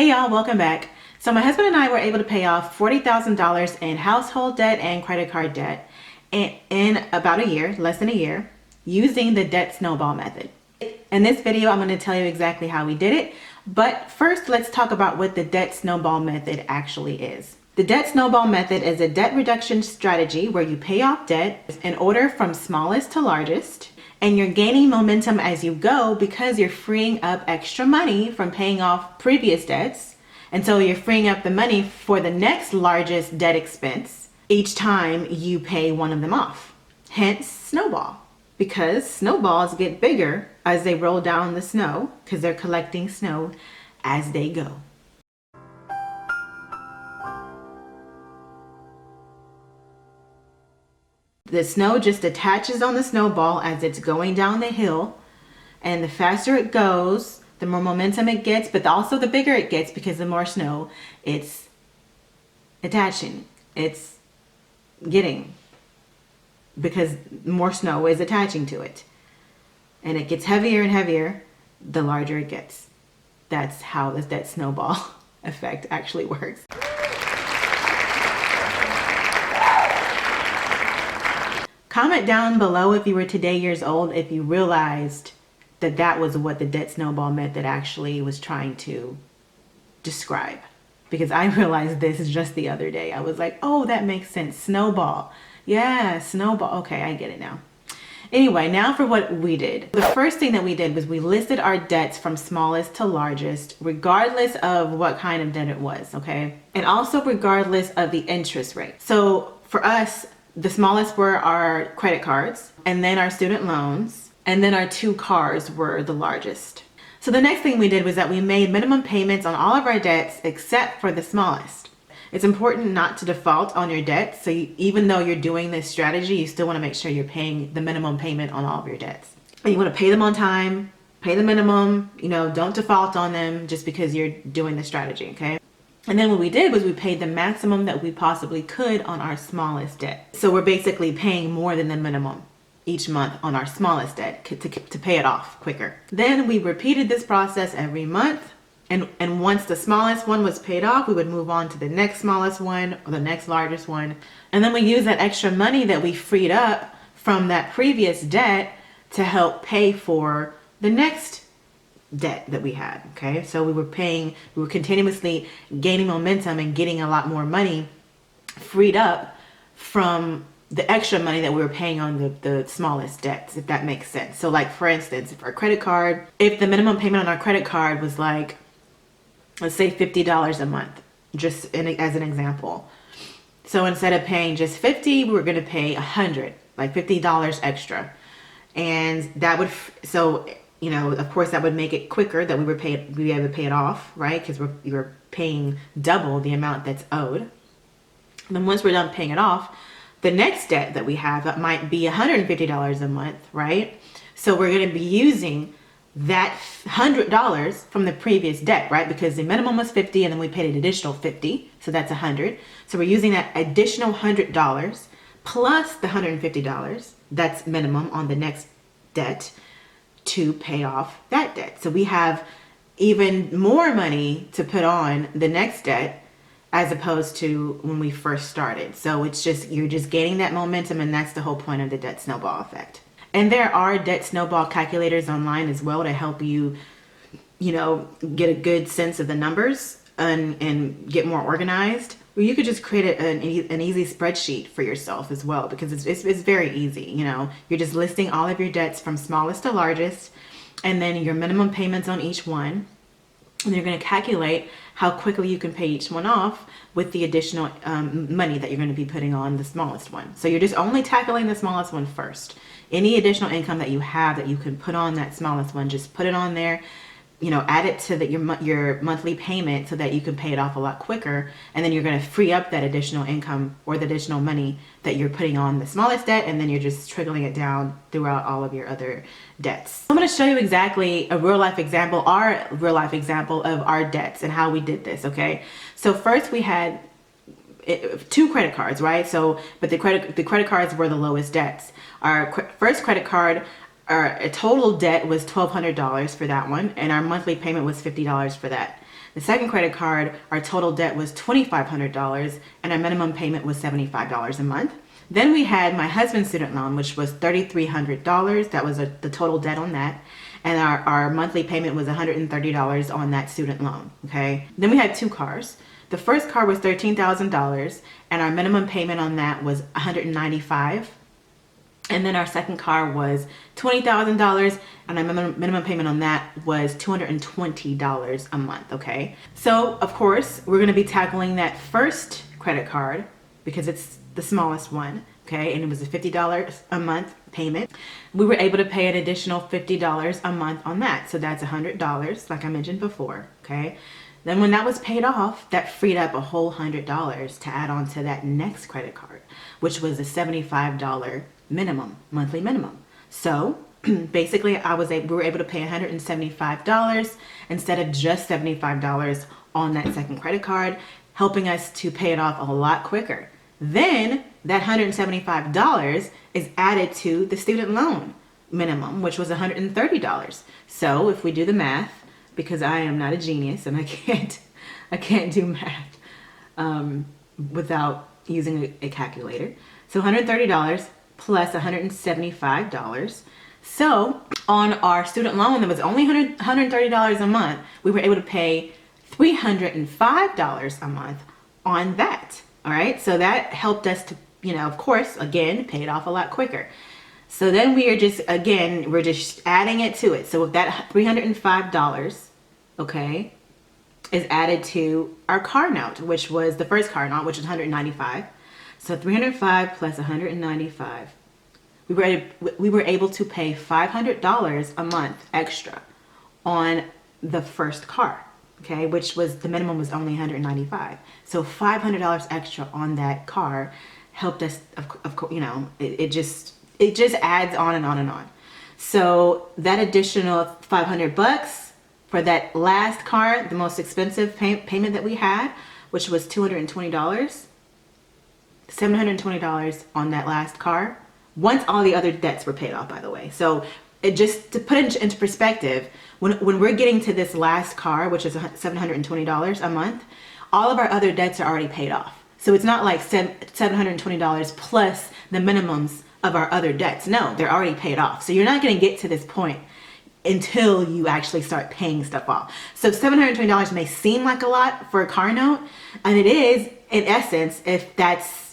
Hey y'all, welcome back. So my husband and I were able to pay off $40,000 in household debt and credit card debt in about a year, less than a year, using the debt snowball method. In this video, I'm going to tell you exactly how we did it. But first, let's talk about what the debt snowball method actually is. The debt snowball method is a debt reduction strategy where you pay off debt in order from smallest to largest. And you're gaining momentum as you go because you're freeing up extra money from paying off previous debts. And so you're freeing up the money for the next largest debt expense each time you pay one of them off. Hence, snowball. Because snowballs get bigger as they roll down the snow because they're collecting snow as they go. The snow just attaches on the snowball as it's going down the hill, and the faster it goes, the more momentum it gets, but also the bigger it gets because the more snow it's attaching, it's getting, because more snow is attaching to it. And it gets heavier and heavier the larger it gets. That's how that snowball effect actually works. Comment down below if you were today years old if you realized that that was what the debt snowball method actually was trying to describe. Because I realized this just the other day. I was like, oh, that makes sense. Snowball. Yeah, snowball. Okay, I get it now. Anyway, now for what we did. The first thing that we did was we listed our debts from smallest to largest, regardless of what kind of debt it was, okay? And also regardless of the interest rate. So for us, the smallest were our credit cards, and then our student loans, and then our 2 cars were the largest. So the next thing we did was that we made minimum payments on all of our debts except for the smallest. It's important not to default on your debts. So even though you're doing this strategy, you still want to make sure you're paying the minimum payment on all of your debts. And you want to pay them on time, pay the minimum, don't default on them just because you're doing the strategy, okay? And then what we did was we paid the maximum that we possibly could on our smallest debt. So we're basically paying more than the minimum each month on our smallest debt to pay it off quicker. Then we repeated this process every month. And once the smallest one was paid off, we would move on to the next smallest one or the next largest one. And then we use that extra money that we freed up from that previous debt to help pay for the next debt that we had. Okay, so we were continuously gaining momentum and getting a lot more money freed up from the extra money that we were paying on the smallest debts, if that makes sense. So like, for instance, for a credit card, if the minimum payment on our credit card was like, let's say $50 a month, just as an example. So instead of paying just $50, we were going to pay $100, like $50 extra. And that would, of course, that would make it quicker that we'd be able to pay it off, right? Because we were paying double the amount that's owed. And then once we're done paying it off, the next debt that we have, that might be $150 a month, right? So we're going to be using that $100 from the previous debt, right? Because the minimum was $50 and then we paid an additional $50. So that's $100. So we're using that additional $100 plus the $150 that's minimum on the next debt to pay off that debt. So we have even more money to put on the next debt as opposed to when we first started. So you're just gaining that momentum, and that's the whole point of the debt snowball effect. And there are debt snowball calculators online as well to help you, get a good sense of the numbers and get more organized. Or you could just create an easy spreadsheet for yourself as well, because it's very easy. You're just listing all of your debts from smallest to largest, and then your minimum payments on each one. And you're going to calculate how quickly you can pay each one off with the additional money that you're going to be putting on the smallest one. So you're just only tackling the smallest one first. Any additional income that you have that you can put on that smallest one, just put it on there. Add it to your monthly payment so that you can pay it off a lot quicker. And then you're going to free up that additional income or the additional money that you're putting on the smallest debt. And then you're just trickling it down throughout all of your other debts. I'm going to show you exactly our real life example of our debts and how we did this. Okay. So first we had 2 credit cards, right? But the credit cards were the lowest debts. Our first credit card, our total debt was $1,200 for that one, and our monthly payment was $50 for that. The second credit card, our total debt was $2,500 and our minimum payment was $75 a month. Then we had my husband's student loan, which was $3,300. That was the total debt on that. And our monthly payment was $130 on that student loan, okay? Then we had two cars. The first car was $13,000 and our minimum payment on that was $195. And then our second car was $20,000 and our minimum payment on that was $220 a month, okay? So, of course, we're gonna be tackling that first credit card because it's the smallest one, okay? And it was a $50 a month payment. We were able to pay an additional $50 a month on that. So that's $100, like I mentioned before, okay? Then when that was paid off, that freed up a whole $100 to add on to that next credit card, which was a $75 minimum, monthly minimum. So basically we were able to pay $175 instead of just $75 on that second credit card, helping us to pay it off a lot quicker. Then that $175 is added to the student loan minimum, which was $130. So if we do the math, because I am not a genius and I can't do math without using a calculator. So $130 plus $175. So on our student loan that was only $130 a month, we were able to pay $305 a month on that. All right, so that helped us to, of course, again, pay it off a lot quicker. So then we're just adding it to it. So with that $305, okay, is added to our car note, which was the first car note, which is $195. So $305 plus $195. We were able to pay $500 a month extra on the first car. Okay, which was the minimum was only $195. So $500 extra on that car helped us. Of course, it just adds on and on and on. So that additional $500 for that last car, the most expensive payment that we had, which was $220, $720 on that last car. Once all the other debts were paid off, by the way. So it just to put it into perspective, when we're getting to this last car, which is $720 a month, all of our other debts are already paid off. So it's not like $720 plus the minimums of our other debts. No, they're already paid off. So you're not going to get to this point until you actually start paying stuff off. So $720 may seem like a lot for a car note, and it is in essence if that's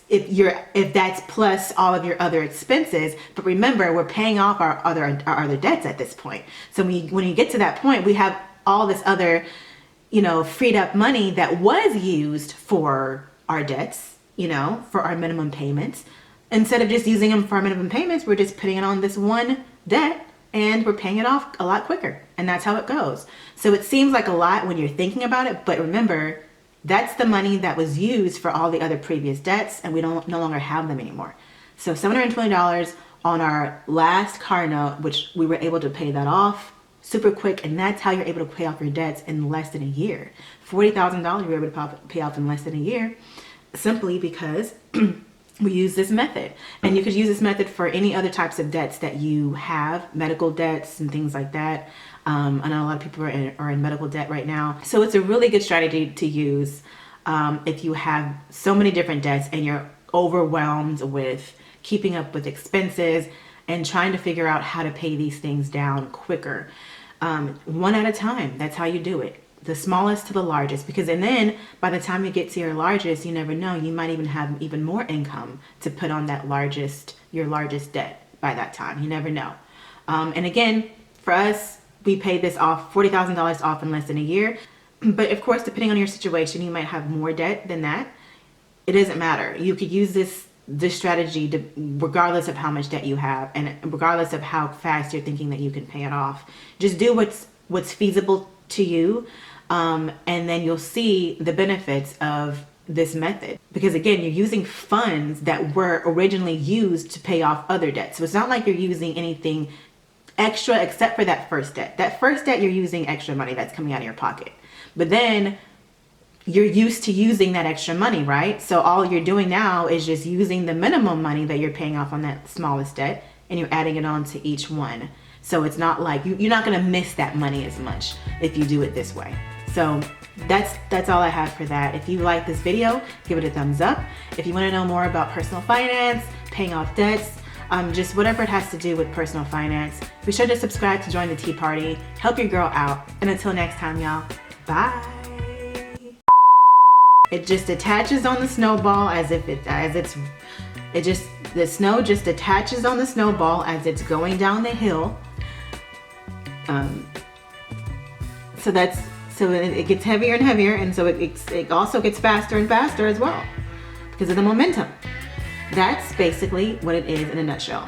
plus all of your other expenses. But remember, we're paying off our other debts at this point. So when you get to that point, we have all this other, freed up money that was used for our debts, for our minimum payments. Instead of just using them for our minimum payments, we're just putting it on this one debt and we're paying it off a lot quicker. And that's how it goes. So it seems like a lot when you're thinking about it, but remember, that's the money that was used for all the other previous debts, and we no longer have them anymore. So $720 on our last car note, which we were able to pay that off super quick, and that's how you're able to pay off your debts in less than a year. $40,000 you were able to pay off in less than a year, simply because we use this method. And you could use this method for any other types of debts that you have, medical debts and things like that. I know a lot of people are in medical debt right now. So it's a really good strategy to use if you have so many different debts and you're overwhelmed with keeping up with expenses and trying to figure out how to pay these things down quicker. One at a time, that's how you do it. The smallest to the largest, because and then by the time you get to your largest, you never know, you might even have even more income to put on that your largest debt by that time. You never know. And again, for us, we paid this off, $40,000 off in less than a year. But of course, depending on your situation, you might have more debt than that. It doesn't matter. You could use this strategy regardless of how much debt you have and regardless of how fast you're thinking that you can pay it off. Just do what's feasible to you, and then you'll see the benefits of this method. Because again, you're using funds that were originally used to pay off other debts. So it's not like you're using anything extra except for that first debt. That first debt, you're using extra money that's coming out of your pocket. But then you're used to using that extra money, right? So all you're doing now is just using the minimum money that you're paying off on that smallest debt, and you're adding it on to each one. So it's not like you're not going to miss that money as much if you do it this way. So that's all I have for that. If you like this video, give it a thumbs up. If you want to know more about personal finance, paying off debts, just whatever it has to do with personal finance, be sure to subscribe to join the tea party. Help your girl out. And until next time, y'all, bye. It just attaches on the snowball the snow just attaches on the snowball as it's going down the hill. So it gets heavier and heavier, and so it also gets faster and faster as well because of the momentum. That's basically what it is in a nutshell.